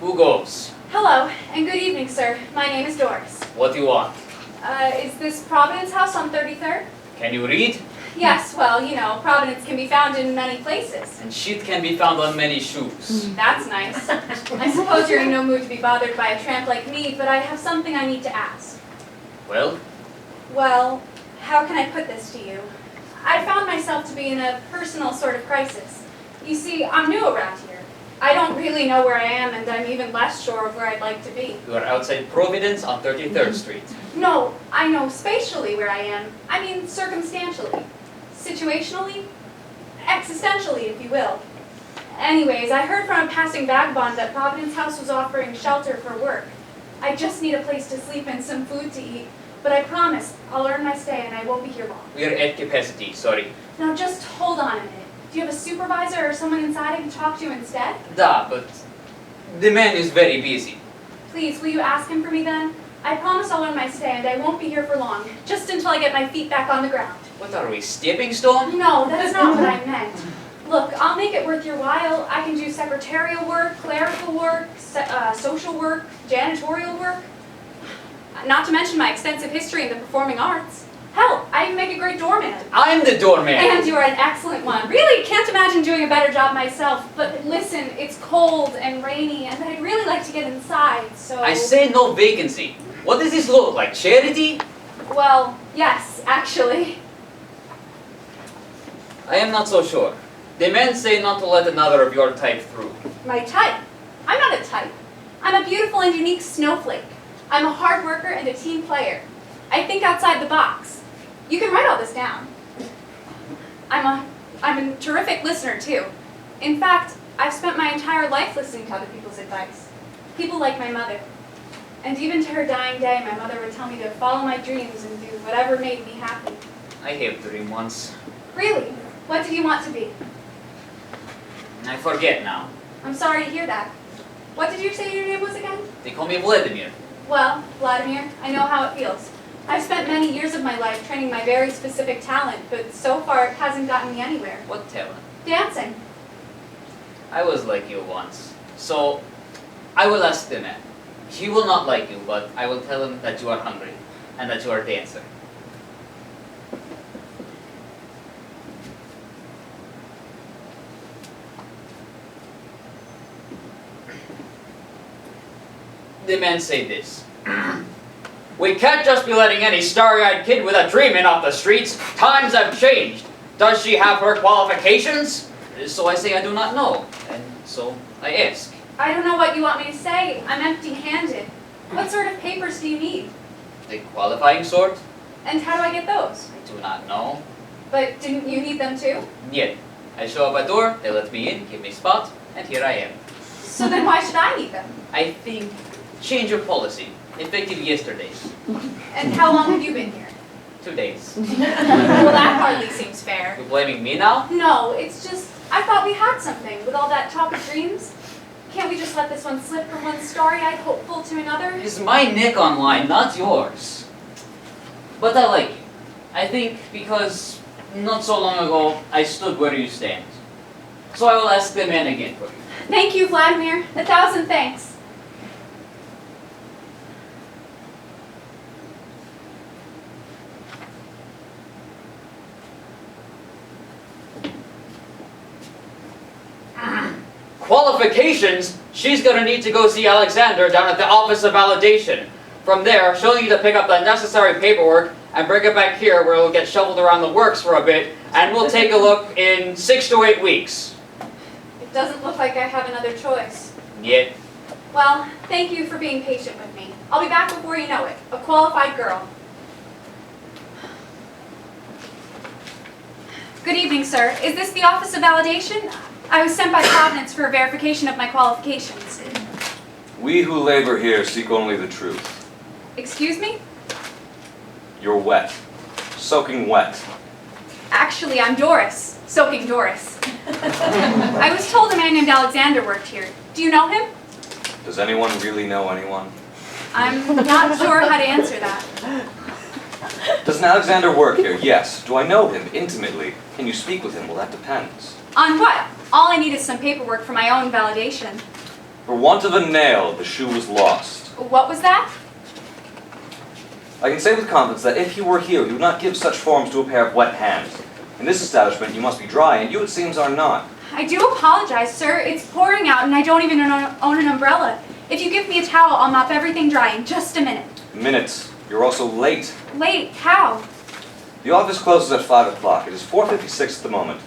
Who goes? Hello, and good evening, sir. My name is Doris. What do you want? Is this Providence House on 33rd? Can you read? Yes, well, you know, Providence can be found in many places. And shit can be found on many shoes. That's nice. I suppose you're in no mood to be bothered by a tramp like me, but I have something I need to ask. Well? Well, how can I put this to you? I found myself to be in a personal sort of crisis. You see, I'm new around here. I don't really know where I am, and I'm even less sure of where I'd like to be. You are outside Providence on 33rd Street. No, I know spatially where I am. I mean circumstantially. Situationally? Existentially, if you will. Anyways, I heard from a passing vagabond that Providence House was offering shelter for work. I just need a place to sleep and some food to eat. But I promise, I'll earn my stay and I won't be here long. We are at capacity, sorry. Now just hold on a minute. Do you have a supervisor or someone inside I can talk to instead? Da, but the man is very busy. Please, will you ask him for me then? I promise I'll earn my stay and I won't be here for long. Just until I get my feet back on the ground. What are we, stepping stone? No, that's not what I meant. Look, I'll make it worth your while. I can do secretarial work, clerical work, social work, janitorial work. Not to mention my extensive history in the performing arts. Hell, I even make a great doorman. I'm the doorman. And you're an excellent one. Really, can't imagine doing a better job myself. But listen, it's cold and rainy, and I'd really like to get inside, so... I say no vacancy. What does this look like, charity? Well, yes, actually. I am not so sure. The men say not to let another of your type through. My type? I'm not a type. I'm a beautiful and unique snowflake. I'm a hard worker and a team player. I think outside the box. You can write all this down. I'm a terrific listener, too. In fact, I've spent my entire life listening to other people's advice. People like my mother. And even to her dying day, my mother would tell me to follow my dreams and do whatever made me happy. I have a dream once. Really? What did you want to be? I forget now. I'm sorry to hear that. What did you say your name was again? They call me Vladimir. Well, Vladimir, I know how it feels. I've spent many years of my life training my very specific talent, but so far it hasn't gotten me anywhere. What talent? Dancing. I was like you once. So, I will ask the man. He will not like you, but I will tell him that you are hungry and that you are a dancer. The men say this. We can't just be letting any starry-eyed kid with a dream in off the streets. Times have changed. Does she have her qualifications? So I say I do not know. And so I ask. I don't know what you want me to say. I'm empty-handed. What sort of papers do you need? The qualifying sort? And how do I get those? I do not know. But didn't you need them too? Yet. I show up at door, they let me in, give me spot, and here I am. So then why should I need them? I think change your policy. Effective yesterday. And how long have you been here? 2 days. Well, that hardly seems fair. You're blaming me now? No, it's just, I thought we had something with all that talk of dreams. Can't we just let this one slip from one starry-eyed hopeful to another? It's my neck online, not yours. But I like you. I think because not so long ago, I stood where you stand. So I will ask the man again for you. Thank you, Vladimir. 1,000 thanks. Qualifications? She's gonna need to go see Alexander down at the Office of Validation. From there, she'll need to pick up the necessary paperwork and bring it back here where it'll get shoveled around the works for a bit, and we'll take a look in 6 to 8 weeks. It doesn't look like I have another choice. Yet. Well, thank you for being patient with me. I'll be back before you know it. A qualified girl. Good evening, sir. Is this the Office of Validation? I was sent by Providence for a verification of my qualifications. We who labor here seek only the truth. Excuse me? You're wet. Soaking wet. Actually, I'm Doris. Soaking Doris. I was told a man named Alexander worked here. Do you know him? Does anyone really know anyone? I'm not sure how to answer that. Does an Alexander work here? Yes. Do I know him intimately? Can you speak with him? Well, that depends. On what? All I need is some paperwork for my own validation. For want of a nail, the shoe was lost. What was that? I can say with confidence that if he were here, he would not give such forms to a pair of wet hands. In this establishment, you must be dry, and you, it seems, are not. I do apologize, sir. It's pouring out and I don't even own an umbrella. If you give me a towel, I'll mop everything dry in just a minute. Minutes. You're also late. Late? How? The office closes at 5 o'clock. It is 4:56 at the moment,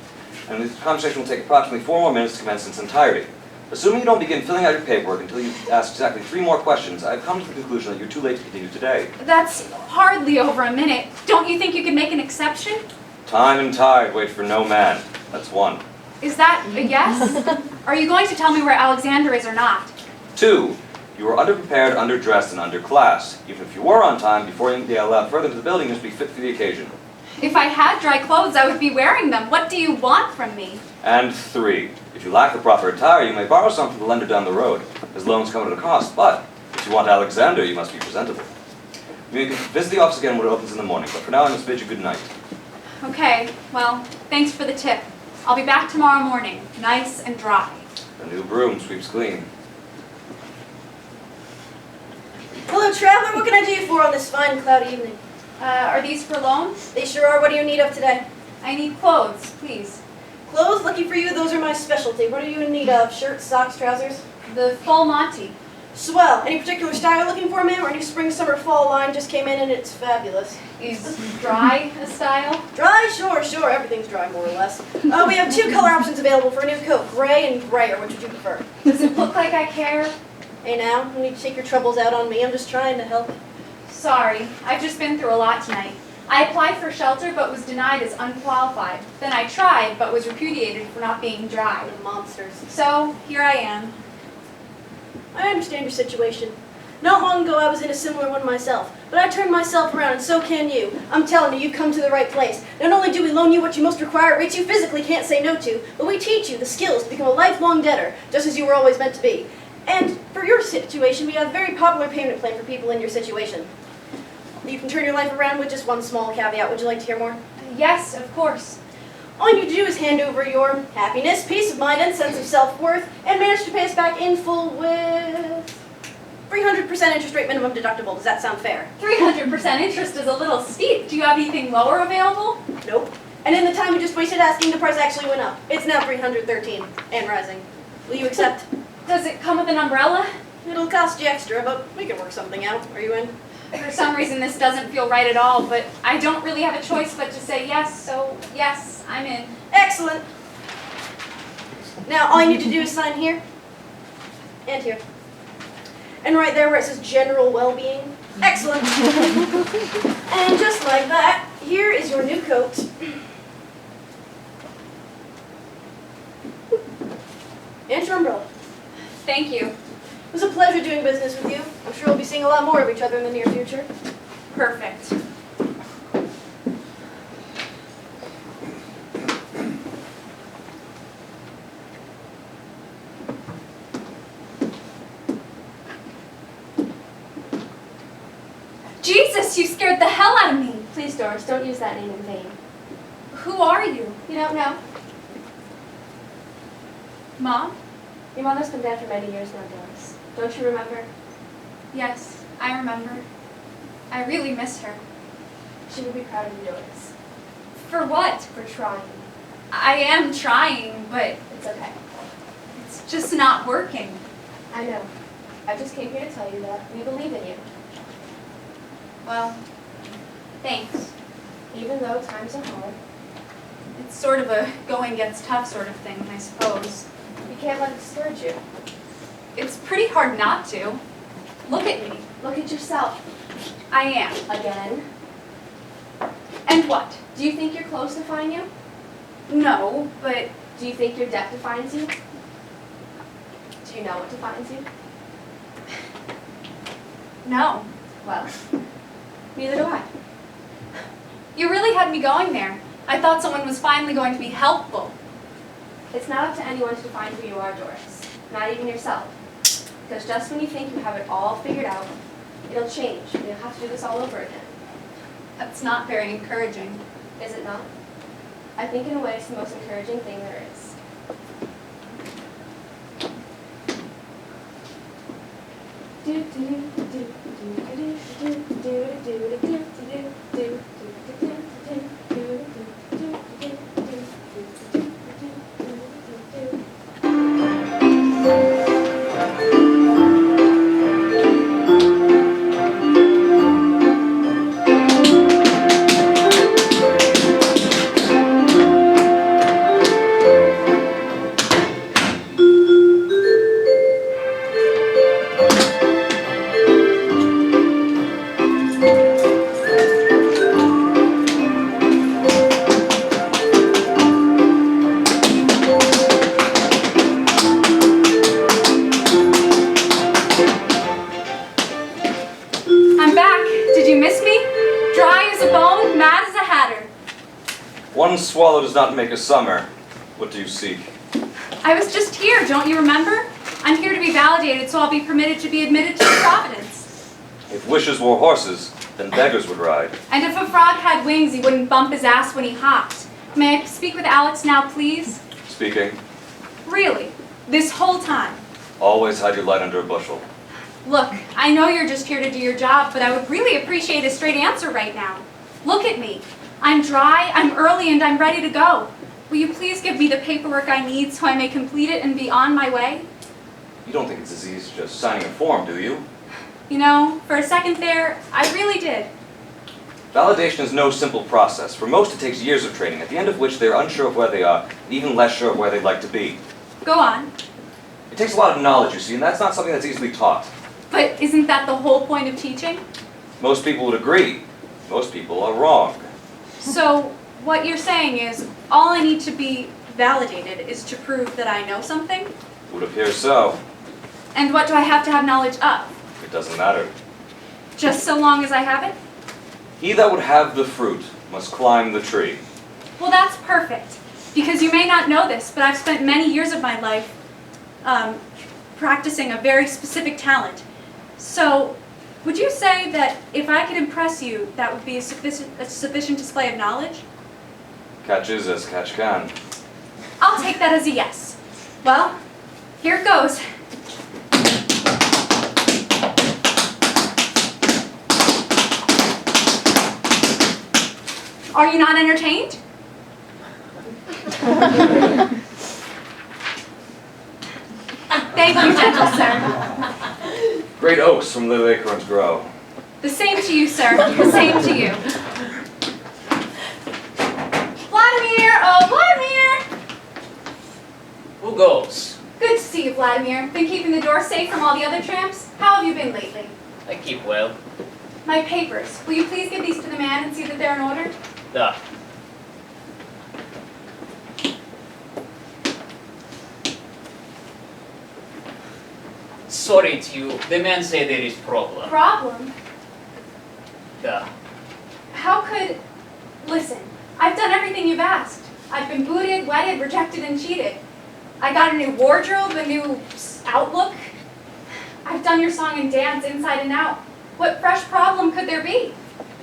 and the conversation will take approximately 4 more minutes to commence in its entirety. Assuming you don't begin filling out your paperwork until you ask exactly 3 more questions, I've come to the conclusion that you're too late to continue today. That's hardly over a minute. Don't you think you could make an exception? Time and tide wait for no man. That's 1. Is that a yes? Are you going to tell me where Alexander is or not? 2. You are underprepared, underdressed, and underclassed. Even if you were on time, before you get allowed further into the building, you must be fit for the occasion. If I had dry clothes, I would be wearing them. What do you want from me? And 3. If you lack the proper attire, you may borrow some from the lender down the road, as loans come at a cost. But if you want Alexander, you must be presentable. You can visit the office again when it opens in the morning, but for now I must bid you good night. Okay, well, thanks for the tip. I'll be back tomorrow morning, nice and dry. The new broom sweeps clean. Hello, traveler. What can I do you for on this fine, cloudy evening? Are these for loans? They sure are. What do you need of today? I need clothes, please. Clothes? Lucky for you, those are my specialty. What are you in need of? Shirts, socks, trousers? The full Monty. Swell. Any particular style looking for, ma'am? Our new spring, summer, fall line just came in and it's fabulous. Is dry a style? Dry? Sure. Everything's dry, more or less. We have 2 color options available for a new coat. Gray and grayer. Which would you prefer? Does it look like I care? Hey now, you need to take your troubles out on me. I'm just trying to help. Sorry, I've just been through a lot tonight. I applied for shelter but was denied as unqualified. Then I tried but was repudiated for not being dry. The monsters. So, here I am. I understand your situation. Not long ago, I was in a similar one myself, but I turned myself around, and so can you. I'm telling you, you've come to the right place. Not only do we loan you what you most require at rates you physically can't say no to, but we teach you the skills to become a lifelong debtor, just as you were always meant to be. And for your situation, we have a very popular payment plan for people in your situation. You can turn your life around with just one small caveat. Would you like to hear more? Yes, of course. All you need to do is hand over your happiness, peace of mind, and sense of self-worth, and manage to pay us back in full with 300% interest rate minimum deductible. Does that sound fair? 300% interest is a little steep. Do you have anything lower available? Nope. And in the time we just wasted asking, the price actually went up. It's now $313 and rising. Will you accept? Does it come with an umbrella? It'll cost you extra, but we can work something out. Are you in? For some reason this doesn't feel right at all, but I don't really have a choice but to say yes, so yes, I'm in. Excellent. Now all you need to do is sign here and here. And right there where it says general well-being. Excellent. And just like that, here is your new coat. And your umbrella. Thank you. It was a pleasure doing business with you. I'm sure we'll be seeing a lot more of each other in the near future. Perfect. Jesus, you scared the hell out of me. Please, Doris, don't use that name in vain. Who are you? You don't know? Mom? Your mother's been dead for many years now, Doris. Don't you remember? Yes, I remember. I really miss her. She would be proud of you, Doris. For what? For trying. I am trying, but It's okay. it's just not working. I know. I just came here to tell you that we believe in you. Well, thanks. Even though times are hard, It's sort of a going gets tough sort of thing, I suppose. you can't let it discourage you. It's pretty hard not to. Look at me. Look at yourself. I am. Again. And what? Do you think your clothes define you? No, but Do you think your debt defines you? Do you know what defines you? no. Well, neither do I. You really had me going there. I thought someone was finally going to be helpful. It's not up to anyone to define who you are, Doris. Not even yourself. Because just when you think you have it all figured out, it'll change, and you'll have to do this all over again. That's not very encouraging. Is it not? I think in a way it's the most encouraging thing there is. I'm back. Did you miss me? Dry as a bone, mad as a hatter. One swallow does not make a summer. What do you seek? I was just here, don't you remember? I'm here to be validated, so I'll be permitted to be admitted to Providence. If wishes were horses, then beggars would ride. And if a frog had wings, he wouldn't bump his ass when he hopped. May I speak with Alex now, please? Speaking, Really? This whole time? always hide your light under a bushel. Look, I know you're just here to do your job, but I would really appreciate a straight answer right now. Look at me. I'm dry, I'm early, and I'm ready to go. Will you please give me the paperwork I need so I may complete it and be on my way? You don't think it's as easy as just signing a form, do you? You know, for a second there, I really did. Validation is no simple process. For most, it takes years of training, at the end of which they're unsure of where they are, and even less sure of where they'd like to be. Go on. It takes a lot of knowledge, you see, and that's not something that's easily taught. But isn't that the whole point of teaching? Most people would agree. Most people are wrong. So, what you're saying is, all I need to be validated is to prove that I know something? It would appear so. And what do I have to have knowledge of? It doesn't matter. Just so long as I have it? He that would have the fruit must climb the tree. Well, that's perfect. Because you may not know this, but I've spent many years of my life practicing a very specific talent. So, would you say that if I could impress you, that would be a sufficient display of knowledge? Catch is as catch can. I'll take that as a yes. Well, here it goes. Are you not entertained? Thank you, gentle sir. Great oaks from little acorns grow. The same to you, sir. The same to you. Vladimir! Oh, Vladimir! Who goes? Good to see you, Vladimir. Been keeping the door safe from all the other tramps? How have you been lately? I keep well. My papers. Will you please give these to the man and see that they're in order? Duh. Sorry to you. The man say there is problem. Problem? Duh. How could... Listen, I've done everything you've asked. I've been booted, wedded, rejected, and cheated. I got a new wardrobe, a new outlook. I've done your song and dance inside and out. What fresh problem could there be?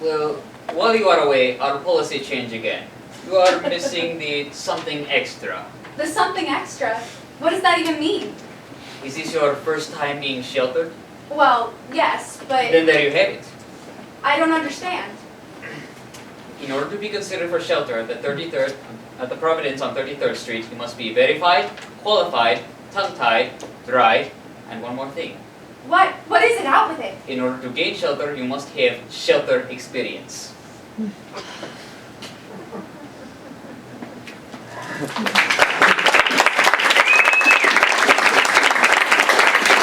Well, while you are away, our policy change again. You are missing the something extra. The something extra? What does that even mean? Is this your first time being sheltered? Well, yes, but Then there you have it. I don't understand. In order to be considered for shelter at the Providence on 33rd Street, you must be verified, qualified, tongue-tied, dry, and one more thing. What is it? Out with it. In order to gain shelter, you must have shelter experience.